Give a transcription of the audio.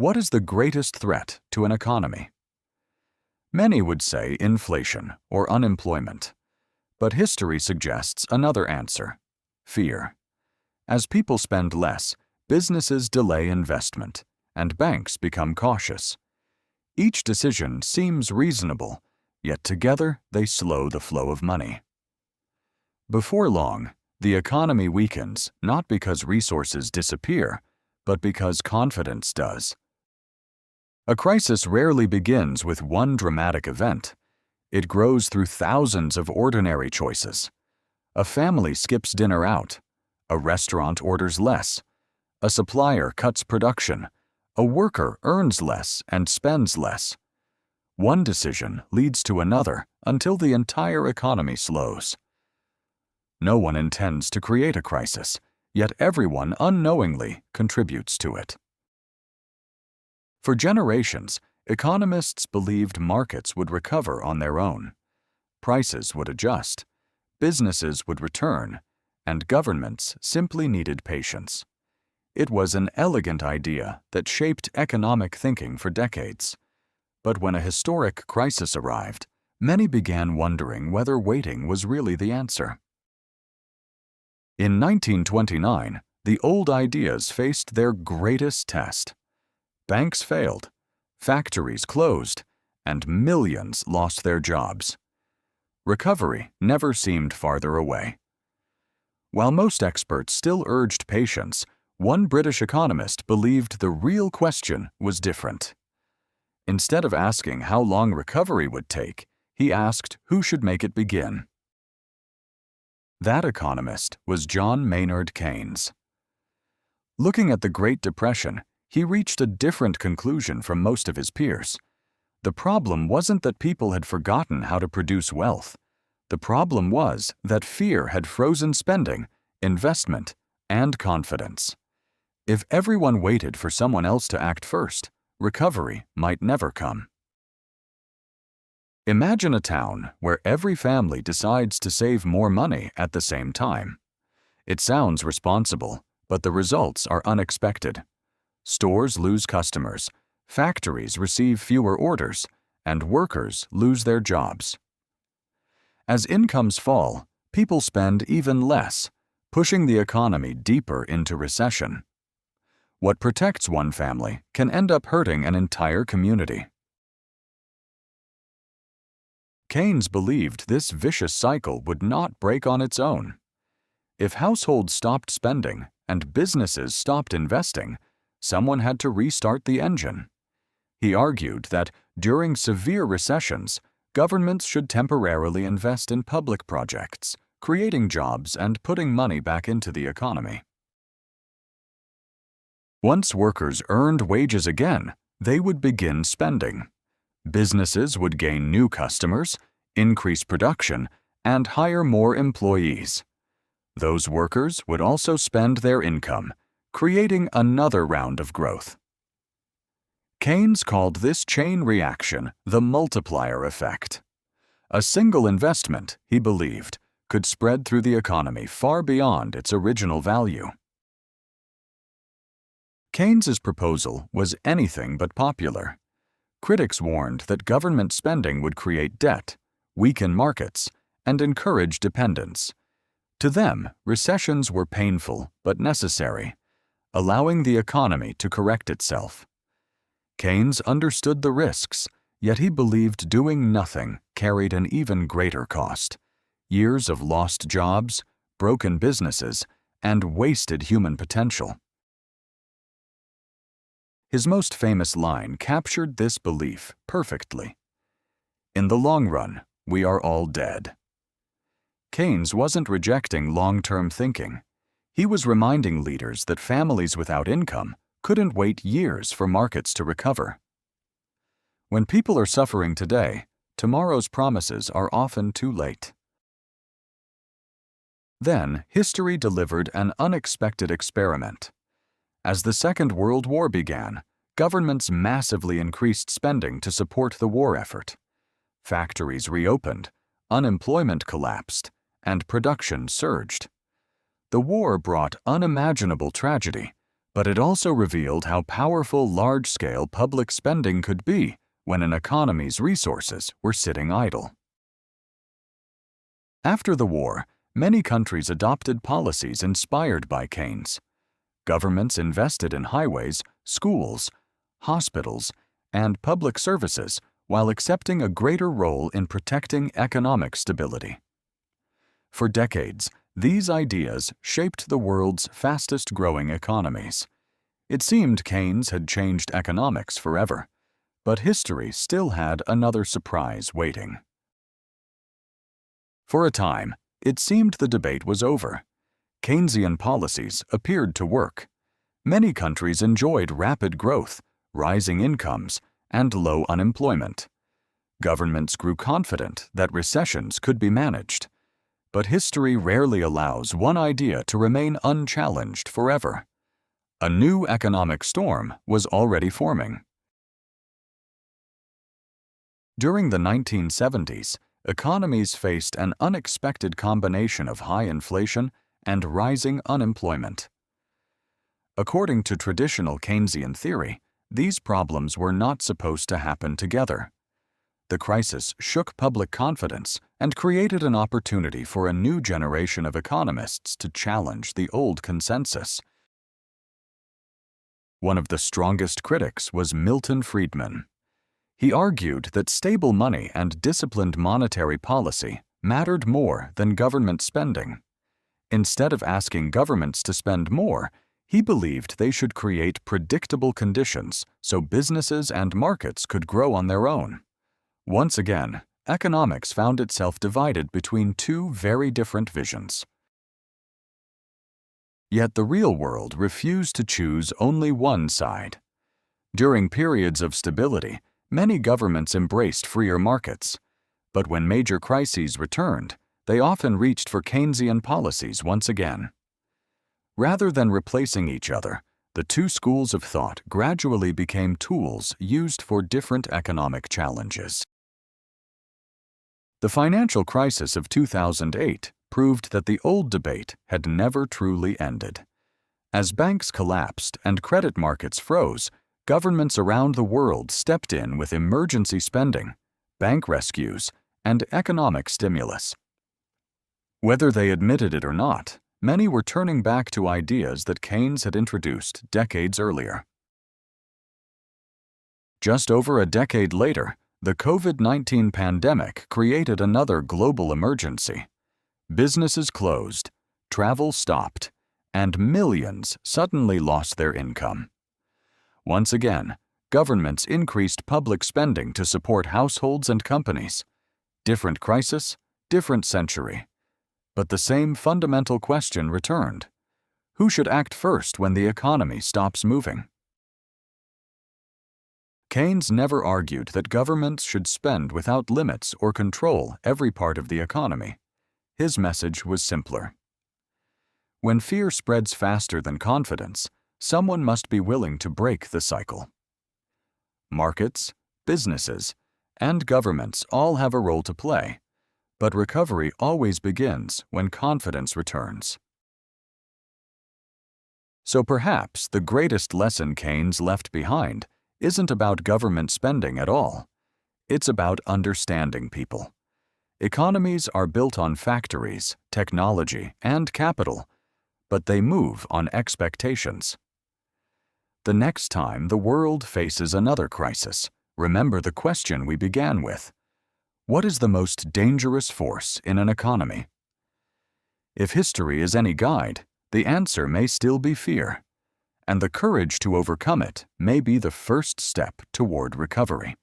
What is the greatest threat to an economy? Many would say inflation or unemployment, but history suggests another answer: fear. As people spend less, businesses delay investment, and banks become cautious. Each decision seems reasonable, yet together they slow the flow of money. Before long, the economy weakens not because resources disappear, but because confidence does. A crisis rarely begins with one dramatic event. It grows through thousands of ordinary choices. A family skips dinner out. A restaurant orders less. A supplier cuts production. A worker earns less and spends less. One decision leads to another until the entire economy slows. No one intends to create a crisis, yet everyone unknowingly contributes to it. For generations, economists believed markets would recover on their own. Prices would adjust, businesses would return, and governments simply needed patience. It was an elegant idea that shaped economic thinking for decades. But when a historic crisis arrived, many began wondering whether waiting was really the answer. In 1929, the old ideas faced their greatest test. Banks failed, factories closed, and millions lost their jobs. Recovery never seemed farther away. While most experts still urged patience, one British economist believed the real question was different. Instead of asking how long recovery would take, he asked who should make it begin. That economist was John Maynard Keynes. Looking at the Great Depression, he reached a different conclusion from most of his peers. The problem wasn't that people had forgotten how to produce wealth. The problem was that fear had frozen spending, investment, and confidence. If everyone waited for someone else to act first, recovery might never come. Imagine a town where every family decides to save more money at the same time. It sounds responsible, but the results are unexpected. Stores lose customers, factories receive fewer orders, and workers lose their jobs. As incomes fall, people spend even less, pushing the economy deeper into recession. What protects one family can end up hurting an entire community. Keynes believed this vicious cycle would not break on its own. If households stopped spending and businesses stopped investing, someone had to restart the engine. He argued that during severe recessions, governments should temporarily invest in public projects, creating jobs and putting money back into the economy. Once workers earned wages again, they would begin spending. Businesses would gain new customers, increase production, and hire more employees. Those workers would also spend their income, creating another round of growth. Keynes called this chain reaction the multiplier effect. A single investment, he believed, could spread through the economy far beyond its original value. Keynes's proposal was anything but popular. Critics warned that government spending would create debt, weaken markets, and encourage dependence. To them, recessions were painful but necessary, allowing the economy to correct itself. Keynes understood the risks, yet he believed doing nothing carried an even greater cost: years of lost jobs, broken businesses, and wasted human potential. His most famous line captured this belief perfectly. "In the long run, we are all dead." Keynes wasn't rejecting long-term thinking. He was reminding leaders that families without income couldn't wait years for markets to recover. When people are suffering today, tomorrow's promises are often too late. Then, history delivered an unexpected experiment. As the Second World War began, governments massively increased spending to support the war effort. Factories reopened, unemployment collapsed, and production surged. The war brought unimaginable tragedy, But it also revealed how powerful large-scale public spending could be when an economy's resources were sitting idle. After the war, many countries adopted policies inspired by Keynes. Governments invested in highways, schools, hospitals, and public services while accepting a greater role in protecting economic stability. For decades, these ideas shaped the world's fastest-growing economies. It seemed Keynes had changed economics forever, but history still had another surprise waiting. For a time, it seemed the debate was over. Keynesian policies appeared to work. Many countries enjoyed rapid growth, rising incomes, and low unemployment. Governments grew confident that recessions could be managed. But history rarely allows one idea to remain unchallenged forever. A new economic storm was already forming. During the 1970s, economies faced an unexpected combination of high inflation and rising unemployment. According to traditional Keynesian theory, these problems were not supposed to happen together. The crisis shook public confidence and created an opportunity for a new generation of economists to challenge the old consensus. One of the strongest critics was Milton Friedman. He argued that stable money and disciplined monetary policy mattered more than government spending. Instead of asking governments to spend more, he believed they should create predictable conditions so businesses and markets could grow on their own. Once again, economics found itself divided between two very different visions. Yet the real world refused to choose only one side. During periods of stability, many governments embraced freer markets. But when major crises returned, they often reached for Keynesian policies once again. Rather than replacing each other, the two schools of thought gradually became tools used for different economic challenges. The financial crisis of 2008 proved that the old debate had never truly ended. As banks collapsed and credit markets froze, governments around the world stepped in with emergency spending, bank rescues, and economic stimulus. Whether they admitted it or not, many were turning back to ideas that Keynes had introduced decades earlier. Just over a decade later, the COVID-19 pandemic created another global emergency. Businesses closed, travel stopped, and millions suddenly lost their income. Once again, governments increased public spending to support households and companies. Different crisis, different century. But the same fundamental question returned. Who should act first when the economy stops moving? Keynes never argued that governments should spend without limits or control every part of the economy. His message was simpler. When fear spreads faster than confidence, someone must be willing to break the cycle. Markets, businesses, and governments all have a role to play, but recovery always begins when confidence returns. So perhaps the greatest lesson Keynes left behind isn't about government spending at all. It's about understanding people. Economies are built on factories, technology, and capital, but they move on expectations. The next time the world faces another crisis, remember the question we began with. What is the most dangerous force in an economy? If history is any guide, the answer may still be fear, and the courage to overcome it may be the first step toward recovery.